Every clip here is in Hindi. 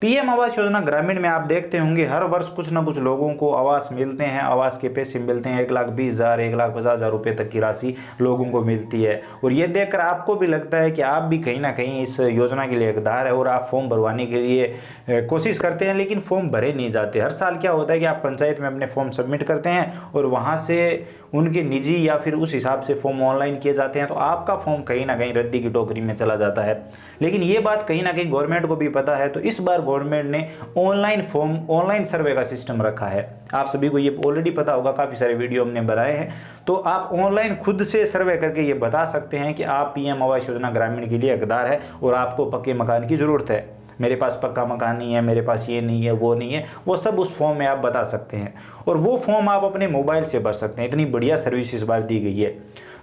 पीएम आवास योजना ग्रामीण में आप देखते होंगे हर वर्ष कुछ ना कुछ लोगों को आवास मिलते हैं, आवास के पैसे मिलते हैं। 1,20,000 1,50,000 रुपए तक की राशि लोगों को मिलती है। और ये देखकर आपको भी लगता है कि आप भी कहीं ना कहीं इस योजना के लिए हकदार है और आप फॉर्म भरवाने के लिए कोशिश करते हैं, लेकिन फॉर्म भरे नहीं जाते। हर साल क्या होता है कि आप पंचायत में अपने फॉर्म सबमिट करते हैं और वहाँ से उनके निजी या फिर उस हिसाब से फॉर्म ऑनलाइन किए जाते हैं, तो आपका फॉर्म कहीं ना कहीं रद्दी की टोकरी में चला जाता है। लेकिन ये बात कहीं ना कहीं गवर्नमेंट को भी पता है, तो इस बार गवर्नमेंट ने ऑनलाइन सर्वे का सिस्टम रखा है। आप सभी को ये ऑलरेडी पता होगा, काफ़ी सारे वीडियो हमने बनाए हैं। तो आप ऑनलाइन खुद से सर्वे करके ये बता सकते हैं कि आप पीएम आवास योजना ग्रामीण के लिए हकदार है और आपको पक्के मकान की ज़रूरत है। मेरे पास पक्का मकान नहीं है, मेरे पास ये नहीं है, वो नहीं है, वो सब उस फॉर्म में आप बता सकते हैं और वो फॉर्म आप अपने मोबाइल से भर सकते हैं। इतनी बढ़िया सर्विस इस बार दी गई है।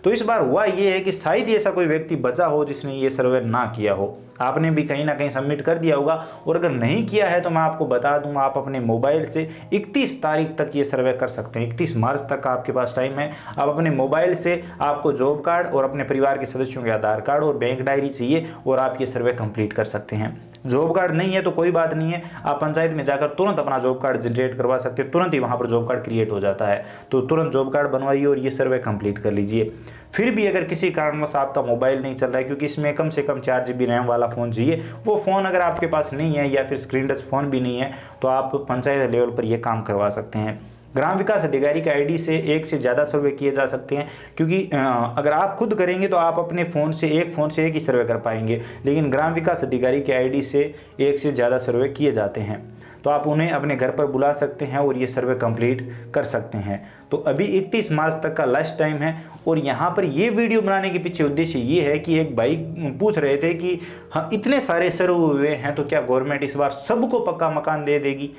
तो इस बार हुआ ये है कि शायद ऐसा कोई व्यक्ति बचा हो जिसने ये सर्वे ना किया हो। आपने भी कहीं ना कहीं सबमिट कर दिया होगा, और अगर नहीं किया है तो मैं आपको बता दूं, आप अपने मोबाइल से 31 तारीख तक ये सर्वे कर सकते हैं। 31 मार्च तक का आपके पास टाइम है। आप अपने मोबाइल से, आपको जॉब कार्ड और अपने परिवार के सदस्यों के आधार कार्ड और बैंक डायरी चाहिए और आप ये सर्वे कंप्लीट कर सकते हैं। जॉब कार्ड नहीं है तो कोई बात नहीं है, आप पंचायत में जाकर तुरंत अपना जॉब कार्ड जनरेट करवा सकते हैं। तुरंत ही वहाँ पर जॉब कार्ड क्रिएट हो जाता है, तो तुरंत जॉब कार्ड बनवाइए और ये सर्वे कंप्लीट कर लीजिए। फिर भी अगर किसी कारणवश आपका मोबाइल नहीं चल रहा है, क्योंकि इसमें कम से कम 4 GB रैम वाला फ़ोन चाहिए, वो फ़ोन अगर आपके पास नहीं है या फिर स्क्रीन टच फ़ोन भी नहीं है, तो आप पंचायत लेवल पर ये काम करवा सकते हैं। ग्राम विकास अधिकारी के आईडी से एक से ज़्यादा सर्वे किए जा सकते हैं, क्योंकि अगर आप खुद करेंगे तो आप अपने फ़ोन से एक ही सर्वे कर पाएंगे, लेकिन ग्राम विकास अधिकारी के आईडी से एक से ज़्यादा सर्वे किए जाते हैं। तो आप उन्हें अपने घर पर बुला सकते हैं और ये सर्वे कंप्लीट कर सकते हैं। तो अभी 31 मार्च तक का लास्ट टाइम है। और यहाँ पर ये वीडियो बनाने के पीछे उद्देश्य ये है कि एक भाई पूछ रहे थे कि हाँ, इतने सारे सर्वे हुए हैं तो क्या गवर्नमेंट इस बार सबको पक्का मकान दे देगी।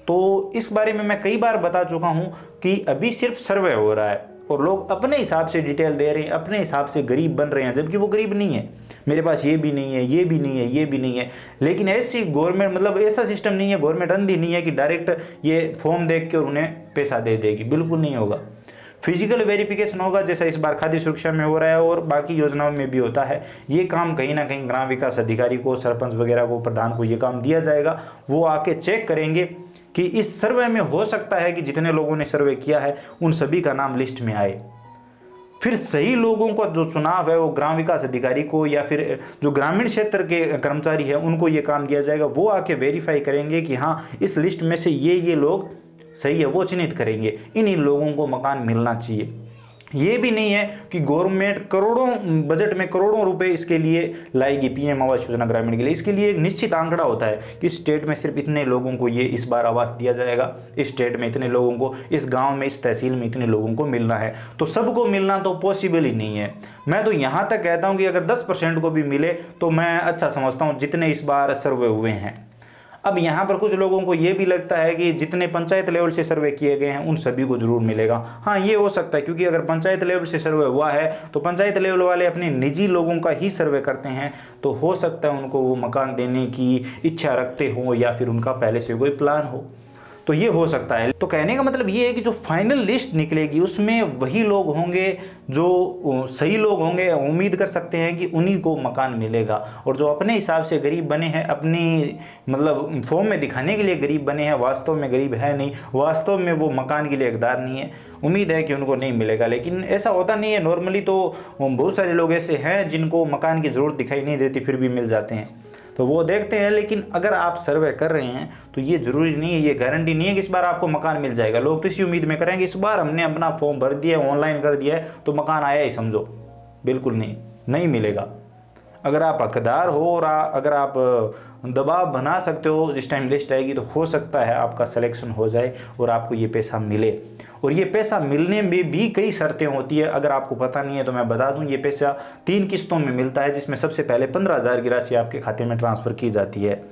तो इस बारे में मैं कई बार बता चुका हूँ कि अभी सिर्फ सर्वे हो रहा है और लोग अपने हिसाब से डिटेल दे रहे हैं, अपने हिसाब से गरीब बन रहे हैं, जबकि वो गरीब नहीं है। मेरे पास ये भी नहीं है, ये भी नहीं है, ये भी नहीं है। लेकिन ऐसी गवर्नमेंट, मतलब ऐसा सिस्टम नहीं है, गवर्नमेंट अंधी नहीं है कि डायरेक्ट ये फॉर्म देख के और उन्हें पैसा दे देगी। बिल्कुल नहीं होगा। फिजिकल वेरिफिकेशन होगा, जैसा इस बार खाद्य सुरक्षा में हो रहा है और बाकी योजनाओं में भी होता है। ये काम कहीं ना कहीं ग्राम विकास अधिकारी को, सरपंच वगैरह को, प्रधान को ये काम दिया जाएगा। वो आके चेक करेंगे कि इस सर्वे में हो सकता है कि जितने लोगों ने सर्वे किया है उन सभी का नाम लिस्ट में आए। फिर सही लोगों का जो चुनाव है वो ग्राम विकास अधिकारी को या फिर जो ग्रामीण क्षेत्र के कर्मचारी है उनको ये काम दिया जाएगा। वो आके वेरीफाई करेंगे कि हाँ, इस लिस्ट में से ये लोग सही है, वो चिन्हित करेंगे। इन लोगों को मकान मिलना चाहिए। ये भी नहीं है कि गवर्नमेंट करोड़ों बजट में करोड़ों रुपए इसके लिए लाएगी पीएम आवास योजना ग्रामीण के लिए। इसके लिए एक निश्चित आंकड़ा होता है कि स्टेट में सिर्फ इतने लोगों को ये इस बार आवास दिया जाएगा, इस स्टेट में इतने लोगों को, इस गांव में, इस तहसील में इतने लोगों को मिलना है। तो सबको मिलना तो पॉसिबल ही नहीं है। मैं तो यहाँ तक कहता हूँ कि अगर 10% को भी मिले तो मैं अच्छा समझता हूँ, जितने इस बार सर्वे हुए हैं। अब यहाँ पर कुछ लोगों को ये भी लगता है कि जितने पंचायत लेवल से सर्वे किए गए हैं उन सभी को जरूर मिलेगा। हाँ, ये हो सकता है, क्योंकि अगर पंचायत लेवल से सर्वे हुआ है तो पंचायत लेवल वाले अपने निजी लोगों का ही सर्वे करते हैं, तो हो सकता है उनको वो मकान देने की इच्छा रखते हो या फिर उनका पहले से कोई प्लान हो, तो ये हो सकता है। तो कहने का मतलब ये है कि जो फाइनल लिस्ट निकलेगी उसमें वही लोग होंगे जो सही लोग होंगे। उम्मीद कर सकते हैं कि उन्हीं को मकान मिलेगा। और जो अपने हिसाब से गरीब बने हैं, अपनी मतलब फॉर्म में दिखाने के लिए गरीब बने हैं, वास्तव में गरीब है नहीं, वास्तव में वो मकान के लिए हकदार नहीं है, उम्मीद है कि उनको नहीं मिलेगा। लेकिन ऐसा होता नहीं है। नॉर्मली तो बहुत सारे लोग ऐसे हैं जिनको मकान की ज़रूरत दिखाई नहीं देती, फिर भी मिल जाते हैं, तो वो देखते हैं। लेकिन अगर आप सर्वे कर रहे हैं तो ये जरूरी नहीं है, ये गारंटी नहीं है कि इस बार आपको मकान मिल जाएगा। लोग तो इसी उम्मीद में करेंगे इस बार हमने अपना फॉर्म भर दिया, ऑनलाइन कर दिया है तो मकान आया ही समझो। बिल्कुल नहीं मिलेगा। अगर आप हकदार हो और अगर आप दबाव बना सकते हो, जिस टाइम लिस्ट आएगी तो हो सकता है आपका सिलेक्शन हो जाए और आपको ये पैसा मिले। और ये पैसा मिलने में भी कई शर्तें होती है। अगर आपको पता नहीं है तो मैं बता दूं, ये पैसा 3 किस्तों में मिलता है, जिसमें सबसे पहले 15,000 की राशि आपके खाते में ट्रांसफ़र की जाती है।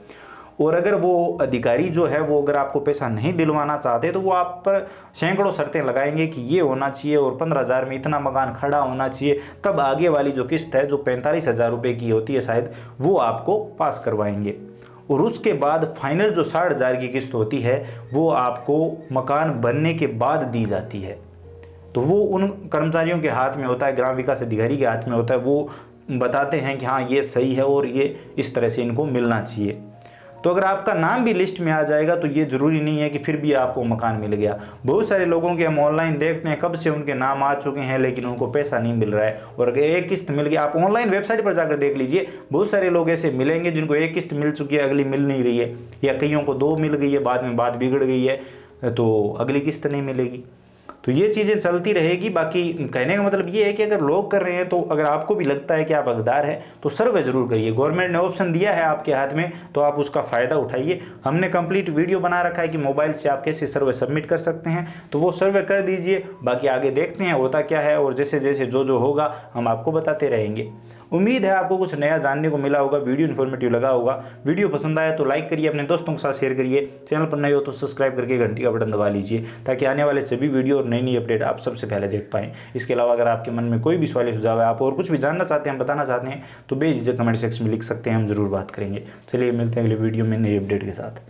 और अगर वो अधिकारी जो है वो अगर आपको पैसा नहीं दिलवाना चाहते तो वो आप पर सैकड़ों शर्तें लगाएंगे कि ये होना चाहिए और 15,000 में इतना मकान खड़ा होना चाहिए, तब आगे वाली जो किस्त है जो 45,000 रुपये की होती है शायद, वो आपको पास करवाएंगे। और उसके बाद फाइनल जो 60,000 की किस्त होती है वो आपको मकान बनने के बाद दी जाती है। तो वो उन कर्मचारियों के हाथ में होता है, ग्राम विकास अधिकारी के हाथ में होता है। वो बताते हैं कि हाँ ये सही है और ये इस तरह से इनको मिलना चाहिए। तो अगर आपका नाम भी लिस्ट में आ जाएगा तो ये ज़रूरी नहीं है कि फिर भी आपको मकान मिल गया। बहुत सारे लोगों के हम ऑनलाइन देखते हैं कब से उनके नाम आ चुके हैं लेकिन उनको पैसा नहीं मिल रहा है, और अगर एक किस्त मिल गया, आप ऑनलाइन वेबसाइट पर जाकर देख लीजिए, बहुत सारे लोग ऐसे मिलेंगे जिनको एक किस्त मिल चुकी है, अगली मिल नहीं रही है, या कईयों को 2 मिल गई है, बाद में बात बिगड़ गई है तो अगली किस्त नहीं मिलेगी। तो ये चीज़ें चलती रहेगी। बाकी कहने का मतलब ये है कि अगर लोग कर रहे हैं तो अगर आपको भी लगता है कि आप हकदार हैं तो सर्वे ज़रूर करिए। गवर्नमेंट ने ऑप्शन दिया है आपके हाथ में तो आप उसका फ़ायदा उठाइए। हमने कंप्लीट वीडियो बना रखा है कि मोबाइल से आप कैसे सर्वे सबमिट कर सकते हैं, तो वो सर्वे कर दीजिए। बाकी आगे देखते हैं होता क्या है, और जैसे जैसे जो होगा हम आपको बताते रहेंगे। उम्मीद है आपको कुछ नया जानने को मिला होगा, वीडियो इन्फॉर्मेटिव लगा होगा। वीडियो पसंद आया तो लाइक करिए, अपने दोस्तों के साथ शेयर करिए। चैनल पर नए हो तो सब्सक्राइब करके घंटी का बटन दबा लीजिए ताकि आने वाले सभी वीडियो और नई अपडेट आप सबसे पहले देख पाएँ। इसके अलावा अगर आपके मन में कोई भी सवाल सुझाव है, आप और कुछ भी जानना चाहते हैं, बताना चाहते हैं, तो बेझिझक कमेंट सेक्शन में लिख सकते हैं, हम जरूर बात करेंगे। चलिए मिलते हैं अगले वीडियो में नई अपडेट के साथ।